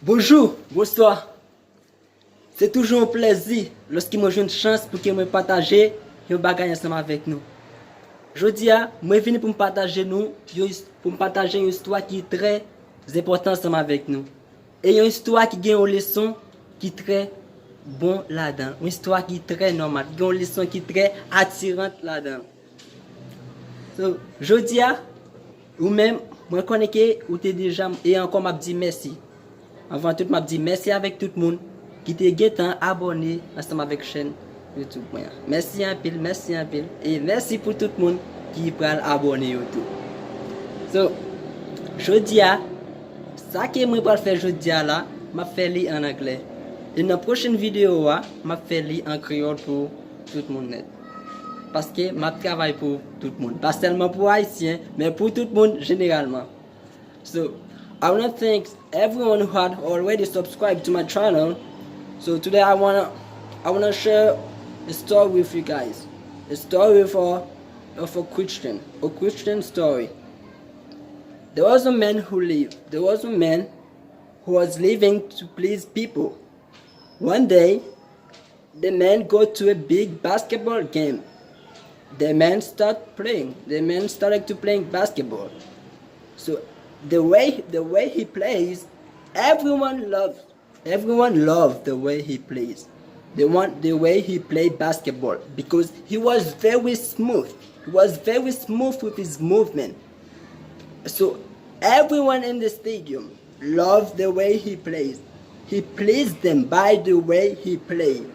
Bonjour, bonsoir. C'est toujours un plaisir lorsqu'il me joue une chance pour que me partager un bagage ensemble avec nous. Aujourd'hui, moi venu pour me partager une histoire qui est très importante ensemble avec nous. Et une histoire qui a une leçon qui est très bon là-dedans. Une histoire qui est très normale, qui a une leçon qui est très attirante là-dedans. So, aujourd'hui, ou même, moi connais que ou t'es déjà et encore m'a dit merci. Avant tout, m'a dit merci avec tout le monde qui était abonné ensemble avec la chaîne YouTube. Merci un pile, merci un pile. Et merci pour tout le monde qui peut abonner YouTube. So, jeudi, ça que moi vais faire jeudi là, m'a fait lire en anglais. Et dans la prochaine vidéo, m'a fait lire en créole pour tout le monde net. Parce que je travaille pour tout le monde. Pas seulement pour Haïtiens, mais pour tout le monde généralement. So, I want to thank everyone who had already subscribed to my channel. So today I wanna share a story with you guys. A story of a Christian story. There was a man who lived. There was a man who was living to please people. One day, the man go to a big basketball game. The man started playing. The man started to playing basketball. So the way he plays, everyone loves the way he plays. They want the way he played basketball because he was very smooth. He was very smooth with his movement. So everyone in the stadium loves the way he plays. He pleased them by the way he played.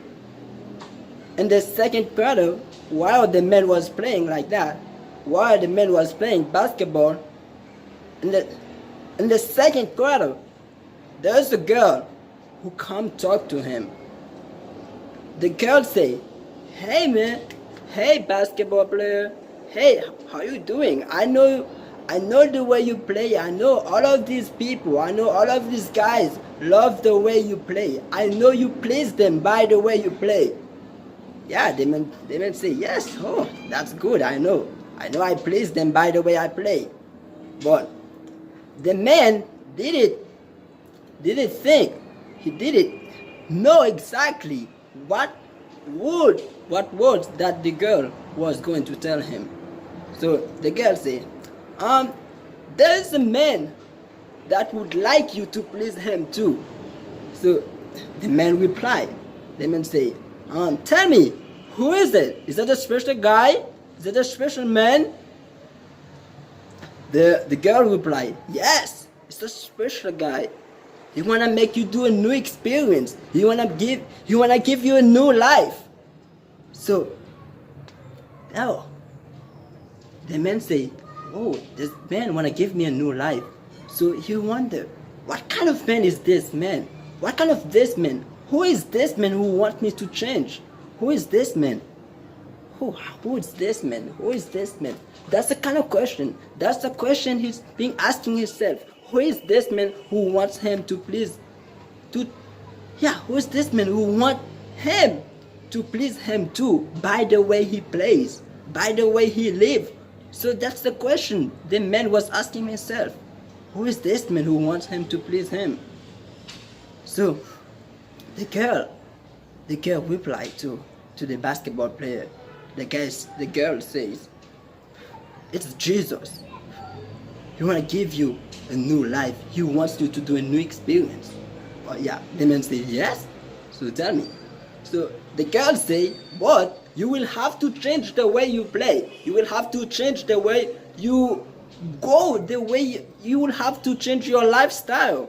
In the second quarter, while the man was playing like that, while the man was playing basketball, in the second quarter, there's a girl who come talk to him. The girl say, "Hey man, hey basketball player, hey, how you doing? I know the way you play. I know all of these people. I know all of these guys love the way you play. I know you please them by the way you play." Yeah, they may say, "Yes, oh, that's good. I know I please them by the way I play." But the man didn't think, he didn't know exactly what words that the girl was going to tell him. So the girl said, there is a man that would like you to please him too. So the man replied, the man said, tell me, who is it? Is that a special guy? Is that a special man? The girl replied, yes, it's a special guy. He wanna make you do a new experience. He wanna give you a new life. So now the man say, oh, this man wanna give me a new life. So he wonder, what kind of man is this man? What kind of this man? Who is this man who wants me to change? Who is this man? Who is this man? Who is this man? That's the kind of question. That's the question he's being asking himself. Who is this man who wants him to please? Who is this man who wants him to please him too? By the way he plays, by the way he lives. So that's the question the man was asking himself. Who is this man who wants him to please him? So the girl replied to the basketball player. The girl says, it's Jesus. He want to give you a new life. He wants you to do a new experience. But yeah, the man say yes. So tell me. So the girl say, but you will have to change the way you play. You will have to change the way you go. The way you will have to change your lifestyle.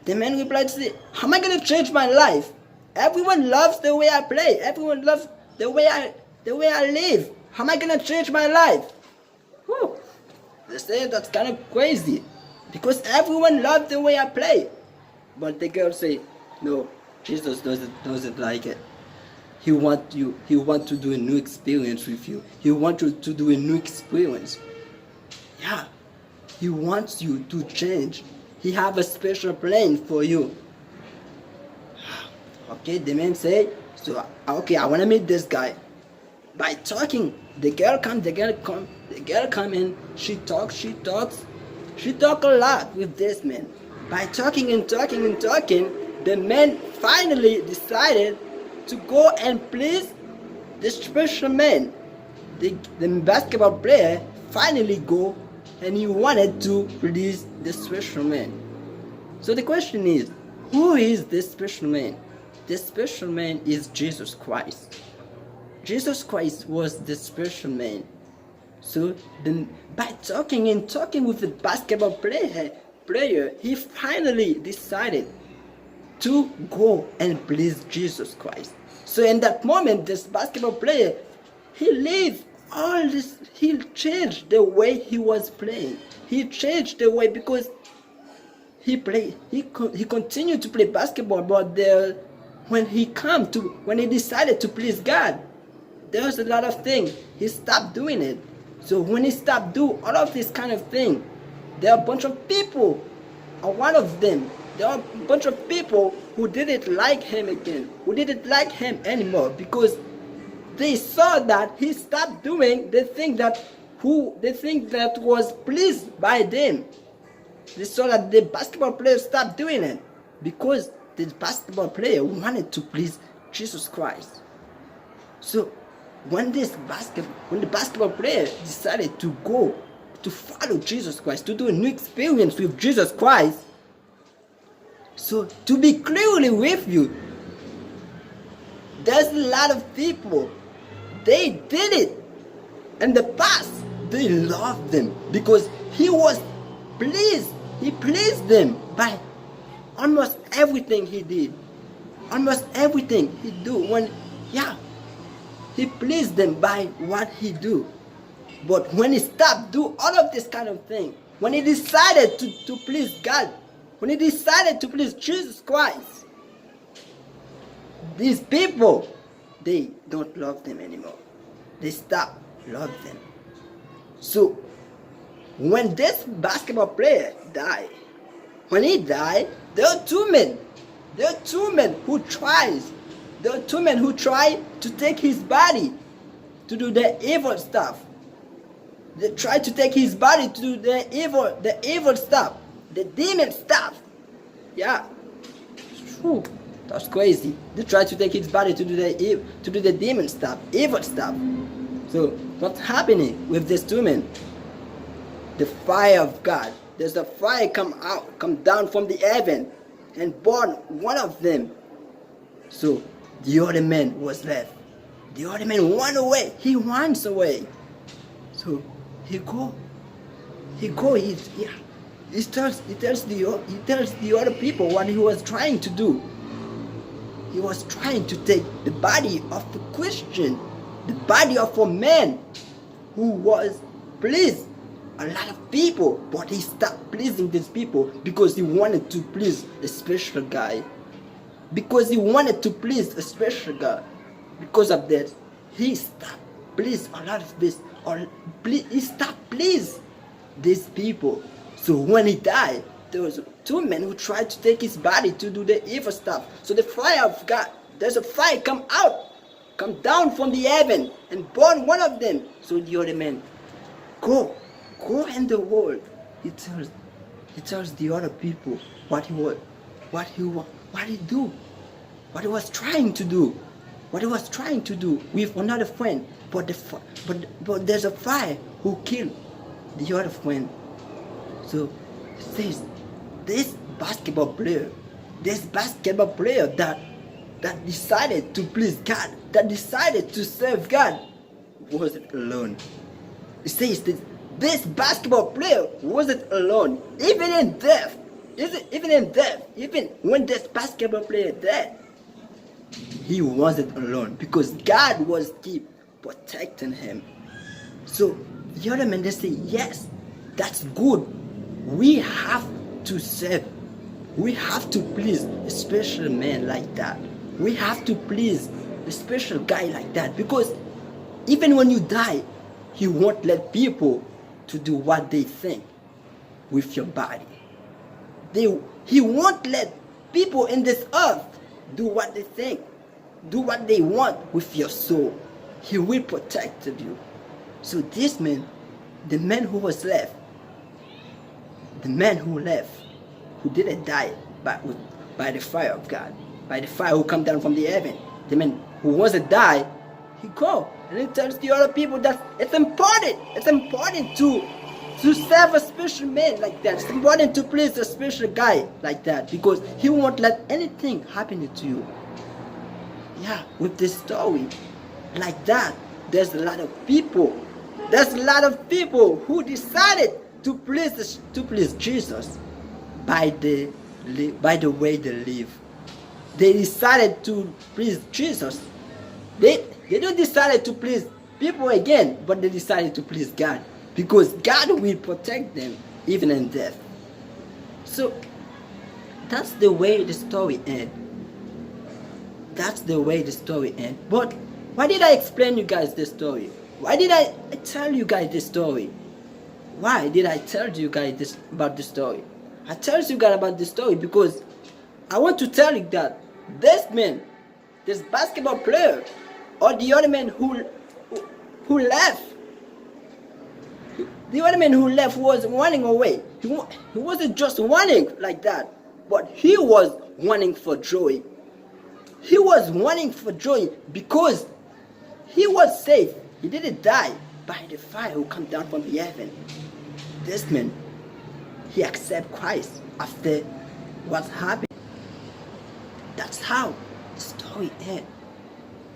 The man replied, say, how am I gonna change my life? Everyone loves the way I play. Everyone loves the way I live. How am I gonna change my life? Whew. They say that's kind of crazy because everyone loves the way I play. But the girl say, no, Jesus doesn't like it. He want to do a new experience with you. He wants you to do a new experience. Yeah, he wants you to change. He have a special plan for you. Okay, the man say, so okay, I want to meet this guy. By talking, the girl come and she talks a lot with this man. by talking and talking and talking, the man finally decided to go and please the special man. The basketball player finally go and he wanted to please the special man. So the question is, who is this special man? The special man is Jesus Christ. Jesus Christ was the special man. So then by talking and talking with the basketball player, he finally decided to go and please Jesus Christ. So in that moment, this basketball player, he lived all this, he changed the way he was playing. He changed the way because he continued to play basketball, but when he decided to please God, there was a lot of things. He stopped doing it. So when he stopped doing all of this kind of thing, there are a bunch of people, or one of them, there are a bunch of people who didn't like him again, who didn't like him anymore, because they saw that he stopped doing the thing that was pleased by them. They saw that the basketball player stopped doing it because the basketball player wanted to please Jesus Christ. So when the basketball player decided to go to follow Jesus Christ, to do a new experience with Jesus Christ, so to be clearly with you, there's a lot of people, they did it in the past. They loved them because he was pleased. He pleased them by almost everything he did. Almost everything he do. He pleased them by what he do. But when he stopped do all of this kind of thing, when he decided to please God, when he decided to please Jesus Christ, these people, they don't love them anymore. They stop loving them. So when this basketball player died, when he died, there are two men. There are two men who try to take his body to do the evil stuff. They try to take his body to do the evil stuff, the demon stuff. Yeah, whew, that's crazy. They try to take his body to do the demon stuff, evil stuff. So what's happening with these two men? The fire of God. There's a fire come down from the heaven and burn one of them. So the other man was left. The other man ran away. He runs away. So he tells the other people what he was trying to do. He was trying to take the body of a Christian, the body of a man who was pleased a lot of people, but he stopped pleasing these people because he wanted to please a special guy. Because he wanted to please a special guy. Because of that, he stopped please a lot of this, he stopped please these people. So when he died, there was two men who tried to take his body to do the evil stuff. So the fire of God, there's a fire come down from the heaven and burn one of them. So the other man, go in the world. He tells the other people what he was trying to do with another friend. But there's a fire who killed the other friend. So it says this basketball player that decided to please God, that decided to serve God, wasn't alone. It says that this basketball player wasn't alone, even in death. Even when this basketball player died, he wasn't alone because God was keep protecting him. So the other men, they say, yes, that's good. We have to serve. We have to please a special man like that. We have to please a special guy like that, because even when you die, he won't let people to do what they think with your body. He won't let people in this earth do what they think, do what they want with your soul. He will protect you. So this man, the man who left, who didn't die by the fire of God, by the fire who come down from the heaven. The man who wants to die, he go and he tells the other people that it's important. It's important to serve a special man like that. It's important to please a special guy like that because he won't let anything happen to you. Yeah, with this story like that, there's a lot of people who decided to please Jesus by the way they live. They decided to please Jesus. They don't decide to please people again, but they decided to please God because God will protect them even in death. So that's the way the story ends. That's the way the story ends. But why did I explain you guys this story? Why did I tell you guys this story? Why did I tell you guys about this story? I tell you guys about this story because I want to tell you that this man, this basketball player, or the other man who left, the other man who left was running away. He wasn't just running like that, but he was running for joy. He was running for joy because he was safe. He didn't die by the fire who come down from the heaven. This man, he accepted Christ after what happened. That's how the story ends.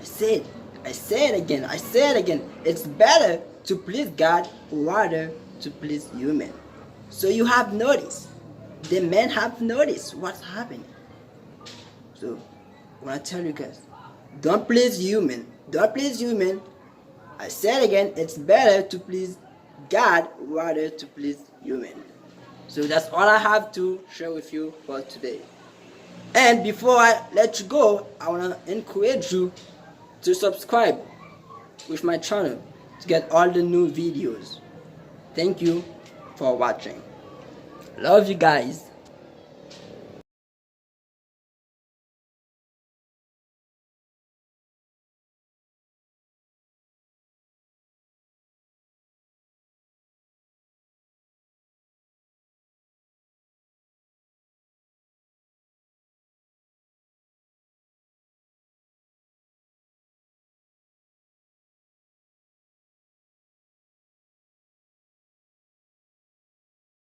I say it again. It's better to please God rather to please human. So you have noticed. The men have noticed what's happening. So when I tell you guys, don't please human. Don't please human. I said again, it's better to please God rather to please human. So that's all I have to share with you for today. And before I let you go, I want to encourage you to subscribe with my channel to get all the new videos. Thank you for watching. Love you guys.